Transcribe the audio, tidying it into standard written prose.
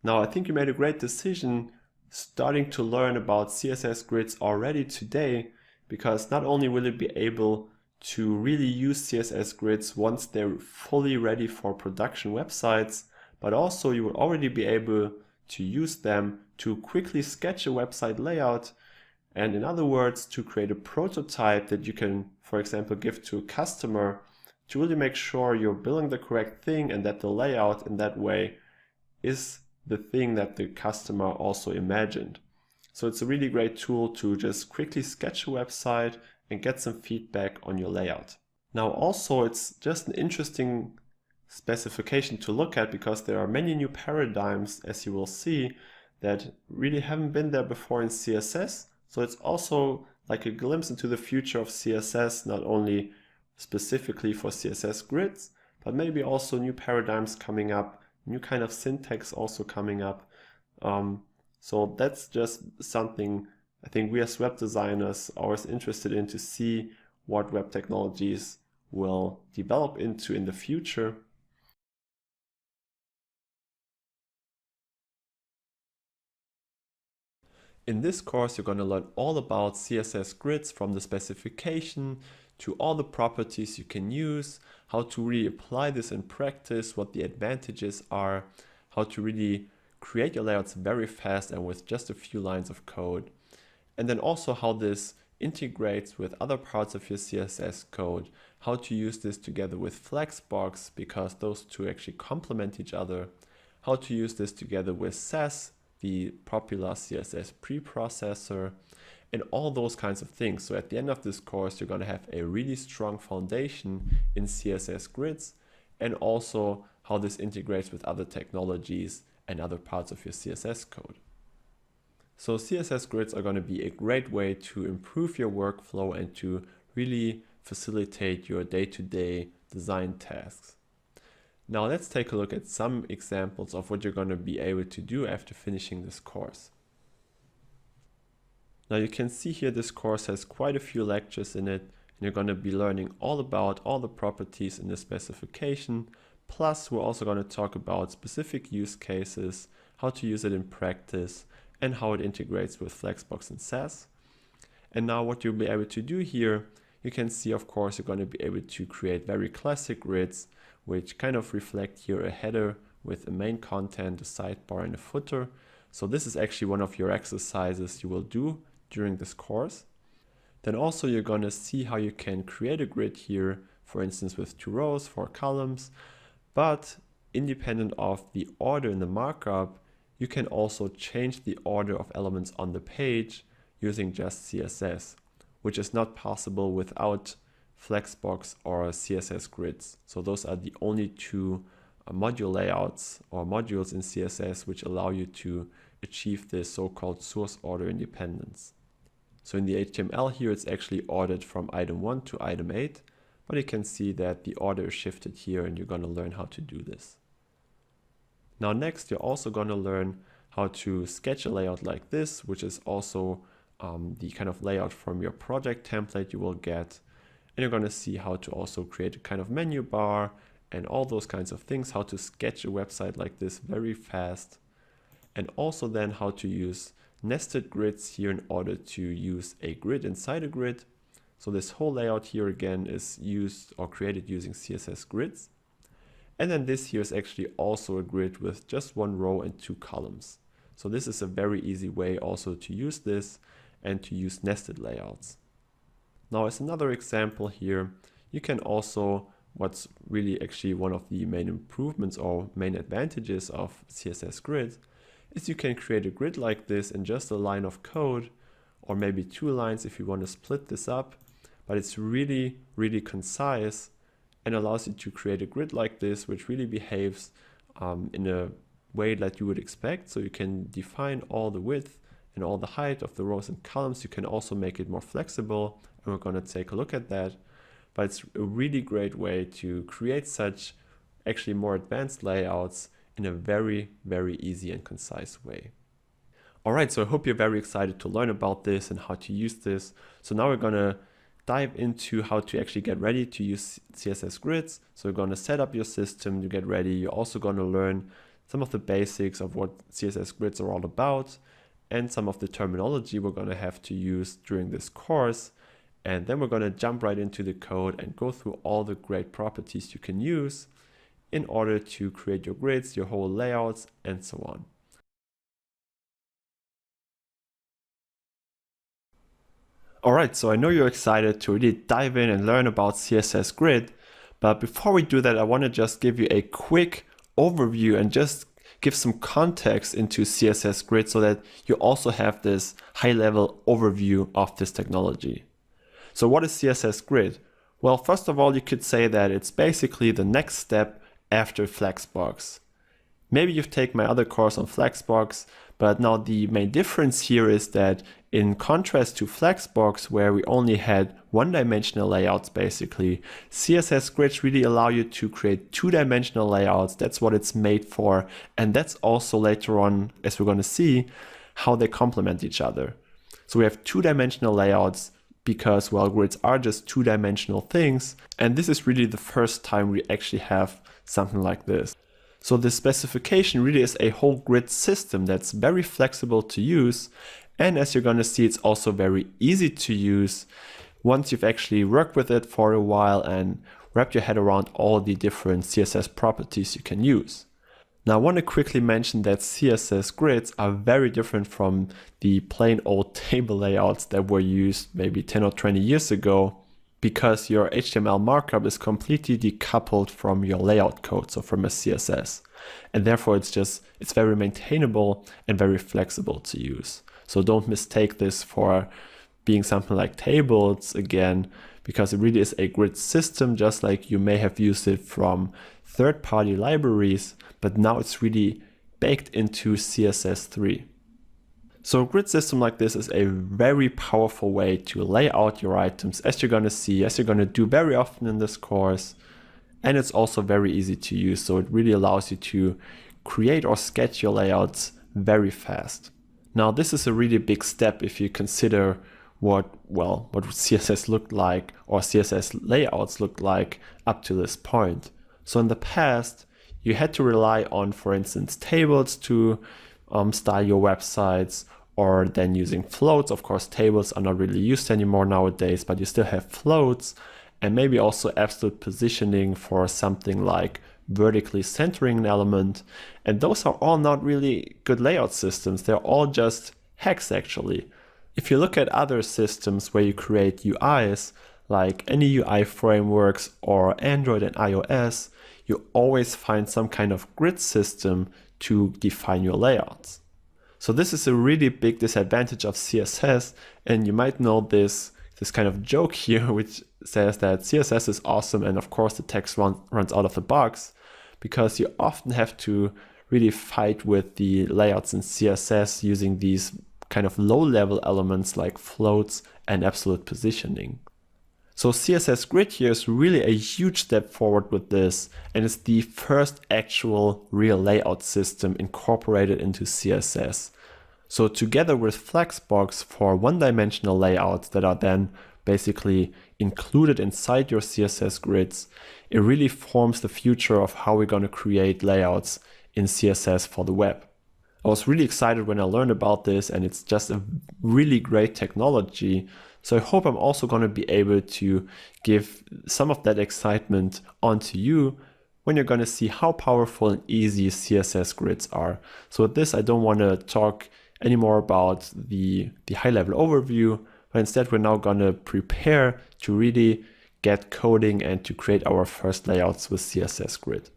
Now, I think you made a great decision starting to learn about CSS grids already today, because not only will you be able to really use CSS grids once they're fully ready for production websites, but also you will already be able to use them to quickly sketch a website layout, and in other words, to create a prototype that you can, for example, give to a customer to really make sure you're building the correct thing and that the layout in that way is the thing that the customer also imagined. So it's a really great tool to just quickly sketch a website and get some feedback on your layout. Now also, it's just an interesting specification to look at because there are many new paradigms, as you will see, that really haven't been there before in CSS. So it's also like a glimpse into the future of CSS, not only specifically for CSS grids, but maybe also new paradigms coming up, new kind of syntax also coming up. So that's just something I think we as web designers are always interested in, to see what web technologies will develop into in the future. In this course, you're going to learn all about CSS grids, from the specification to all the properties you can use, how to really apply this in practice, what the advantages are, how to really create your layouts very fast and with just a few lines of code. And then also how this integrates with other parts of your CSS code, how to use this together with Flexbox, because those two actually complement each other, how to use this together with Sass, the popular CSS preprocessor, and all those kinds of things. So at the end of this course, you're going to have a really strong foundation in CSS grids, and also how this integrates with other technologies and other parts of your CSS code. So CSS grids are going to be a great way to improve your workflow and to really facilitate your day-to-day design tasks. Now let's take a look at some examples of what you're going to be able to do after finishing this course. Now you can see here this course has quite a few lectures in it, and you're going to be learning all about all the properties in the specification. Plus, we're also going to talk about specific use cases, how to use it in practice, and how it integrates with Flexbox and Sass. And now what you'll be able to do here, you can see, of course, you're going to be able to create very classic grids, which kind of reflect here a header with a main content, a sidebar, and a footer. So this is actually one of your exercises you will do during this course. Then also you're going to see how you can create a grid here, for instance with 2 rows, 4 columns, but independent of the order in the markup, you can also change the order of elements on the page using just CSS, which is not possible without Flexbox or CSS grids. So those are the only 2 module layouts or modules in CSS which allow you to achieve this so-called source order independence. So in the HTML here, it's actually ordered from item 1 to item 8, but you can see that the order is shifted here, and you're going to learn how to do this. Now next, you're also going to learn how to sketch a layout like this, which is also the kind of layout from your project template you will get. And you're going to see how to also create a kind of menu bar and all those kinds of things, how to sketch a website like this very fast. And also then how to use nested grids here in order to use a grid inside a grid. So this whole layout here again is used or created using CSS grids. And then this here is actually also a grid with just 1 row and 2 columns. So this is a very easy way also to use this and to use nested layouts. Now as another example here, you can also, what's really actually one of the main improvements or main advantages of CSS grids, is you can create a grid like this in just a line of code, or maybe 2 lines if you want to split this up, but it's really, really concise and allows you to create a grid like this, which really behaves in a way that you would expect. So you can define all the width and all the height of the rows and columns. You can also make it more flexible, and we're going to take a look at that. But it's a really great way to create such actually more advanced layouts in a very, very easy and concise way. All right, so I hope you're very excited to learn about this and how to use this. So now we're going to dive into how to actually get ready to use CSS grids. So you're going to set up your system to get ready. You're also going to learn some of the basics of what CSS grids are all about, and some of the terminology we're going to have to use during this course. And then we're going to jump right into the code and go through all the great properties you can use in order to create your grids, your whole layouts, and so on. Alright, so I know you're excited to really dive in and learn about CSS Grid, but before we do that, I want to just give you a quick overview and just give some context into CSS Grid so that you also have this high-level overview of this technology. So what is CSS Grid? Well, first of all, you could say that it's basically the next step after Flexbox. Maybe you've taken my other course on Flexbox, but now the main difference here is that in contrast to Flexbox, where we only had one-dimensional layouts basically, CSS Grids really allow you to create two-dimensional layouts. That's what it's made for. And that's also later on, as we're going to see, how they complement each other. So we have two-dimensional layouts because, well, grids are just two-dimensional things. And this is really the first time we actually have something like this. So the specification really is a whole grid system that's very flexible to use. And as you're going to see, it's also very easy to use once you've actually worked with it for a while and wrapped your head around all the different CSS properties you can use. Now, I want to quickly mention that CSS grids are very different from the plain old table layouts that were used maybe 10 or 20 years ago, because your HTML markup is completely decoupled from your layout code, so from a CSS. And therefore it's very maintainable and very flexible to use. So don't mistake this for being something like tables again, because it really is a grid system, just like you may have used it from third-party libraries, but now it's really baked into CSS3. So a grid system like this is a very powerful way to lay out your items, as you're going to see, as you're going to do very often in this course. And it's also very easy to use, so it really allows you to create or sketch your layouts very fast. Now, this is a really big step if you consider what CSS looked like or CSS layouts looked like up to this point. So in the past, you had to rely on, for instance, tables to style your websites, or then using floats. Of course, tables are not really used anymore nowadays, but you still have floats, and maybe also absolute positioning for something like vertically centering an element. And those are all not really good layout systems. They're all just hacks, actually. If you look at other systems where you create UIs, like any UI frameworks or Android and iOS, you always find some kind of grid system to define your layouts. So this is a really big disadvantage of CSS, and you might know this kind of joke here, which says that CSS is awesome, and of course the text runs out of the box, because you often have to really fight with the layouts in CSS using these kind of low-level elements like floats and absolute positioning. So CSS Grid here is really a huge step forward with this, and it's the first actual real layout system incorporated into CSS. So together with Flexbox for one-dimensional layouts that are then basically included inside your CSS grids, it really forms the future of how we're going to create layouts in CSS for the web. I was really excited when I learned about this, and it's just a really great technology. So I hope I'm also going to be able to give some of that excitement onto you when you're going to see how powerful and easy CSS grids are. So with this, I don't want to talk anymore about the high-level overview, but instead we're now going to prepare to really get coding and to create our first layouts with CSS Grid.